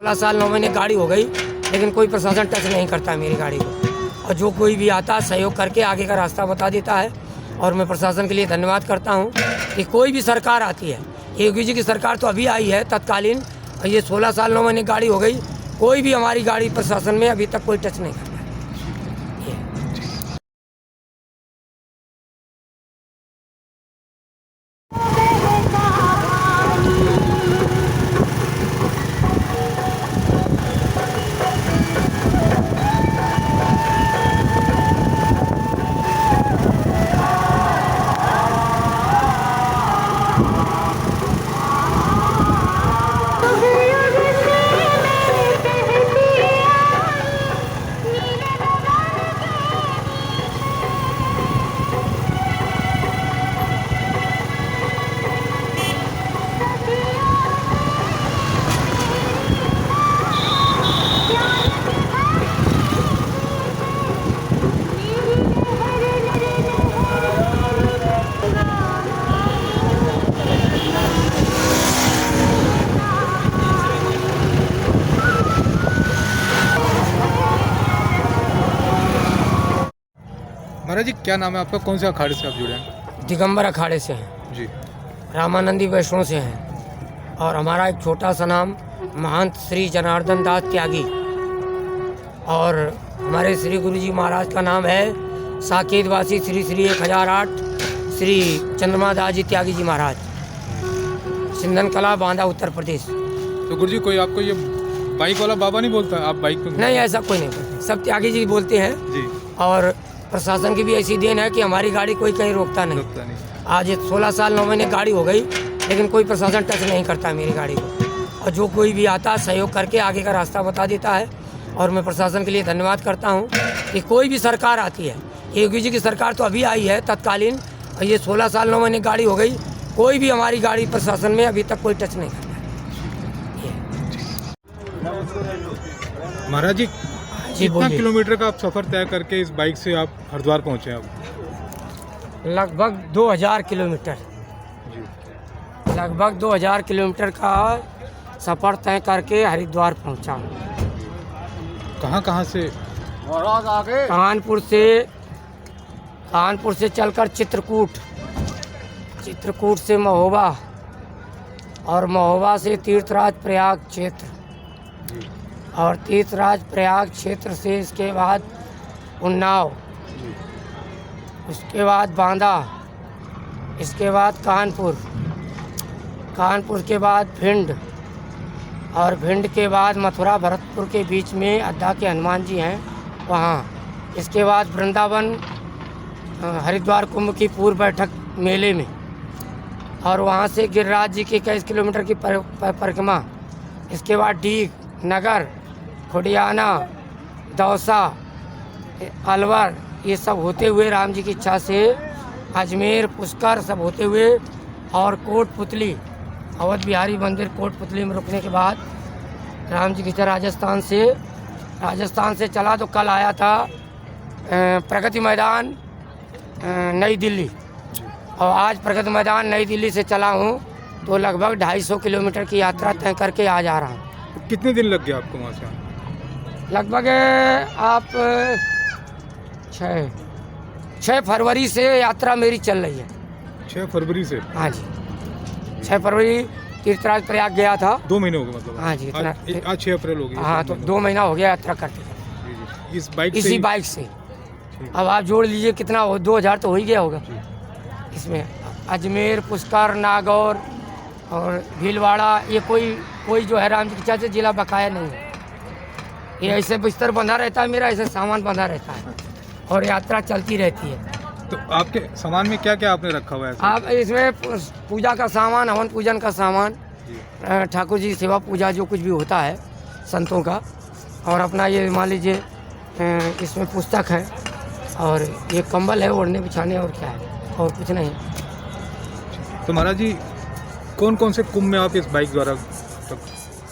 16 साल 9 महीने गाड़ी हो गई, लेकिन कोई प्रशासन टच नहीं करता है मेरी गाड़ी को। और जो कोई भी आता है सहयोग करके आगे का रास्ता बता देता है। और मैं प्रशासन के लिए धन्यवाद करता हूँ कि कोई भी सरकार आती है, योगी जी की सरकार तो अभी आई है तत्कालीन, और ये 16 साल 9 महीने गाड़ी हो गई, कोई भी हमारी गाड़ी प्रशासन में अभी तक कोई टच नहीं करता है। महाराज जी, क्या नाम है आपका? कौन से अखाड़े से आप जुड़े हैं? दिगंबर अखाड़े से हैं जी। रामानंदी वैष्णव से हैं। और हमारा एक छोटा सा नाम महंत श्री जनार्दन दास त्यागी, और हमारे श्री गुरु जी महाराज का नाम है साकेतवासी श्री श्री 1008 श्री चंद्रमा दास जी त्यागी जी महाराज, सिंधन कला, बांदा, उत्तर प्रदेश। तो गुरु जी, कोई आपको ये बाइक वाला बाबा नहीं बोलता? आप बाइक पे नहीं, ऐसा कोई नहीं बोलता, सब त्यागी जी बोलते हैं। जी। और प्रशासन की भी ऐसी देन है कि हमारी गाड़ी कोई कहीं रोकता नहीं। आज 16 साल 9 महीने गाड़ी हो गई, लेकिन कोई प्रशासन टच नहीं करता है मेरी गाड़ी को। और जो कोई भी आता है सहयोग करके आगे का रास्ता बता देता है। और मैं प्रशासन के लिए धन्यवाद करता हूँ कि कोई भी सरकार आती है, योगी जी की सरकार तो अभी आई है तत्कालीन, और ये 16 साल 9 महीने गाड़ी हो गई, कोई भी हमारी गाड़ी प्रशासन में अभी तक कोई टच नहीं करता है। महाराज जी, जी कितना बोलिए। किलोमीटर का आप सफर तय करके इस बाइक से आप हरिद्वार पहुंचे? आप लगभग 2000 किलोमीटर, जी। लगभग 2000 किलोमीटर का सफ़र तय करके हरिद्वार पहुंचा। कहाँ से? कानपुर से चलकर चित्रकूट से महोबा, और महोबा से तीर्थराज प्रयाग क्षेत्र, और तीर्थराज प्रयाग क्षेत्र से इसके बाद उन्नाव, उसके बाद बांदा, इसके बाद कानपुर के बाद भिंड, और भिंड के बाद मथुरा भरतपुर के बीच में अड्डा के हनुमान जी हैं वहाँ। इसके बाद वृंदावन, हरिद्वार कुंभ की पूर्व बैठक मेले में, और वहाँ से गिरिराज जी की 21 किलोमीटर की परिक्रमा। इसके बाद डीग, नगर, खुडियाना, दौसा, अलवर, ये सब होते हुए राम जी की इच्छा से अजमेर, पुष्कर सब होते हुए, और कोटपुतली, अवध बिहारी मंदिर कोटपुतली में रुकने के बाद राम जी की इच्छा राजस्थान से चला तो कल आया था प्रगति मैदान नई दिल्ली, और आज प्रगति मैदान नई दिल्ली से चला हूँ, तो लगभग 250 किलोमीटर की यात्रा तय करके आ जा रहा हूँ। तो कितने दिन लग गए आपको वहाँ से? लगभग आप 6 फरवरी से यात्रा मेरी चल रही है। 6 फरवरी से? हाँ जी, 6 फरवरी तीर्थराज प्रयाग गया था। 2 महीने हो गए मतलब? हाँ जी, इतना। आज 6 अप्रैल हो गई। हाँ, तो 2 महीना हो गया यात्रा करते जी जी। इस बाइक इसी बाइक से। अब आप जोड़ लीजिए कितना हो, 2000 तो हो ही गया होगा। इसमें अजमेर, पुष्कर, नागौर और भीलवाड़ा, ये कोई जो है राम जी की इच्छा से जिला बकाया नहीं है। ये ऐसे बिस्तर बंधा रहता है मेरा, ऐसे सामान बंधा रहता है, और यात्रा चलती रहती है। तो आपके सामान में क्या क्या आपने रखा हुआ है? आप इसमें पूजा का सामान, हवन पूजन का सामान, ठाकुर जी सेवा पूजा जो कुछ भी होता है संतों का, और अपना ये मान लीजिए इसमें पुस्तक है, और ये कंबल है ओढ़ने बिछाने, और क्या है, और कुछ नहीं। तो महाराज जी, कौन कौन से कुंभ में आप इस बाइक द्वारा?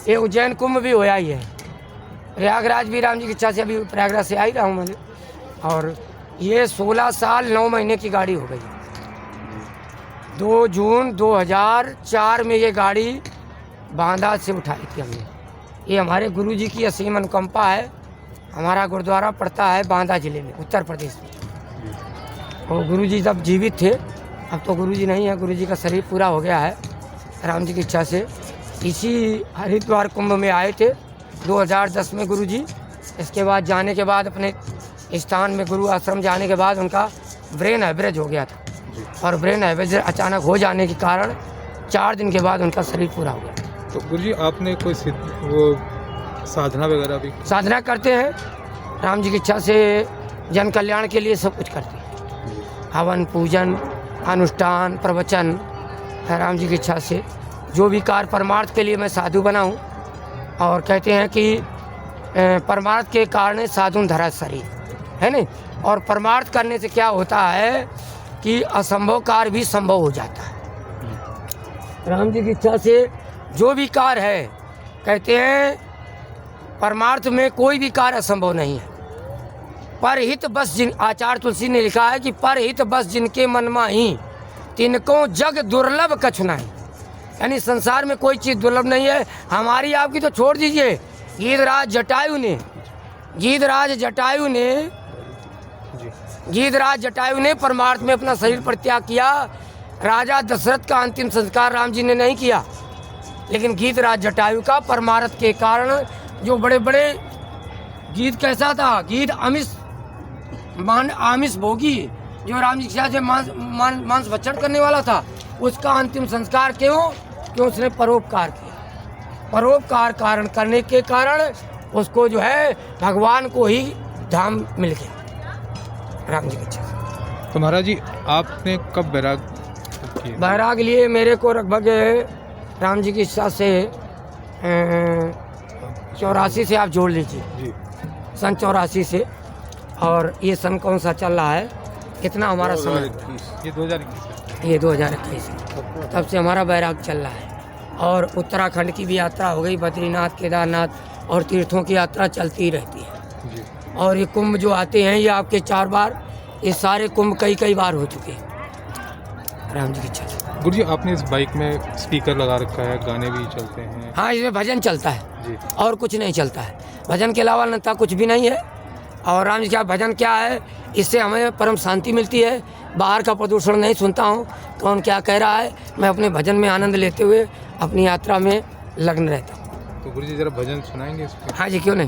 ये उज्जैन कुंभ भी होया ही है, प्रयागराज भी राम जी की इच्छा से अभी प्रयागराज से आ ही रहा हूँ मैंने। और ये 16 साल 9 महीने की गाड़ी हो गई। 2 जून 2004 में ये गाड़ी बांदा से उठाई थी हमने। ये हमारे गुरुजी की असीम अनुकंपा है। हमारा गुरुद्वारा पड़ता है बांदा जिले में, उत्तर प्रदेश में। और गुरुजी जब जीवित थे, अब तो गुरुजी नहीं है, गुरुजी का शरीर पूरा हो गया है राम जी की इच्छा से। इसी हरिद्वार कुंभ में आए थे 2010 में गुरुजी। इसके बाद जाने के बाद अपने स्थान में गुरु आश्रम जाने के बाद उनका ब्रेन हैमरेज हो गया था, और ब्रेन हैमरेज अचानक हो जाने के कारण 4 दिन के बाद उनका शरीर पूरा हो गया। तो गुरुजी आपने कोई वो साधना वगैरह भी? साधना करते हैं, राम जी की इच्छा से जन कल्याण के लिए सब कुछ करते हैं। हवन, पूजन, अनुष्ठान, प्रवचन, राम जी की इच्छा से जो भी कार्य परमार्थ के लिए मैं साधु बना हूँ। और कहते हैं कि परमार्थ के कारण साधु धरा शरीर, है नहीं। और परमार्थ करने से क्या होता है कि असंभव कार्य भी संभव हो जाता है। राम जी की इच्छा से जो भी कार्य है, कहते हैं परमार्थ में कोई भी कार्य असंभव नहीं है। परहित बस जिन, आचार्य तुलसी ने लिखा है कि परहित बस जिनके मन माही, तिनको जग दुर्लभ कछु नहीं। यानी संसार में कोई चीज़ दुर्लभ नहीं है। हमारी आपकी तो छोड़ दीजिए, गीधराज जटायु ने परमार्थ में अपना शरीर परित्याग किया। राजा दशरथ का अंतिम संस्कार राम जी ने नहीं किया, लेकिन गीधराज जटायु का परमार्थ के कारण जो बड़े बड़े गीत कैसा था, गीत आमिष भोगी, जो राम जी की इच्छा से मांस भक्षण करने वाला था, उसका अंतिम संस्कार क्यों? उसने परोपकार किया। परोपकार कारण करने के कारण उसको जो है भगवान को ही धाम मिल गया राम जी की इच्छा से। तो महाराज जी आपने कब बैराग किया? बैराग लिए मेरे को लगभग राम जी की इच्छा से 84 से आप जोड़ लीजिए जी, सन 84 से। और ये सन कौन सा चल रहा है, कितना हमारा समय? ये 2021 ये 2021 है, तब से हमारा बैराग चल रहा है। और उत्तराखंड की भी यात्रा हो गई, बद्रीनाथ, केदारनाथ और तीर्थों की यात्रा चलती ही रहती है जी। और ये कुंभ जो आते हैं ये आपके 4 बार, ये सारे कुंभ कई बार हो चुके हैं राम जी की इच्छा से। गुरुजी आपने इस बाइक में स्पीकर लगा रखा है, गाने भी चलते हैं? हाँ, इसमें भजन चलता है जी। और कुछ नहीं चलता है। भजन के अलावा अन्यथा कुछ भी नहीं है। और राम जी का भजन क्या है, इससे हमें परम शांति मिलती है। बाहर का प्रदूषण नहीं सुनता हूँ, कौन क्या कह रहा है, मैं अपने भजन में आनंद लेते हुए अपनी यात्रा में लग्न रहता हूँ। तो गुरुजी जरा भजन सुनाएंगे इस पे? हाँ जी, क्यों नहीं।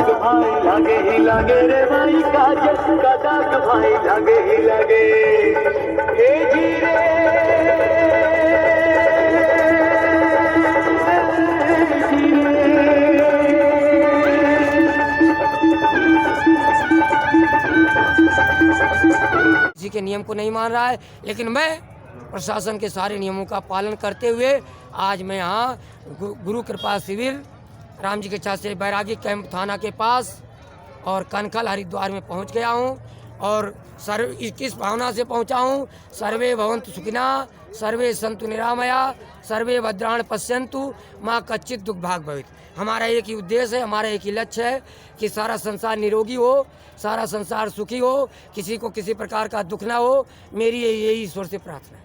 किसी के नियम को नहीं मान रहा है, लेकिन मैं प्रशासन के सारे नियमों का पालन करते हुए आज मैं यहाँ गुरु कृपा शिविर राम जी की इच्छा से बैरागी कैंप थाना के पास और कनखल हरिद्वार में पहुँच गया हूँ। और किस भावना से पहुँचा हूँ, सर्वे भवन्तु सुखिना, सर्वे सन्तु निरामया, सर्वे भद्राणि पश्यन्तु, माँ कच्चित दुख भाग भवेत्। हमारा एक ही उद्देश्य है, हमारा एक ही लक्ष्य है कि सारा संसार निरोगी हो, सारा संसार सुखी हो, किसी को किसी प्रकार का दुख ना हो। मेरी यही ईश्वर से प्रार्थना है।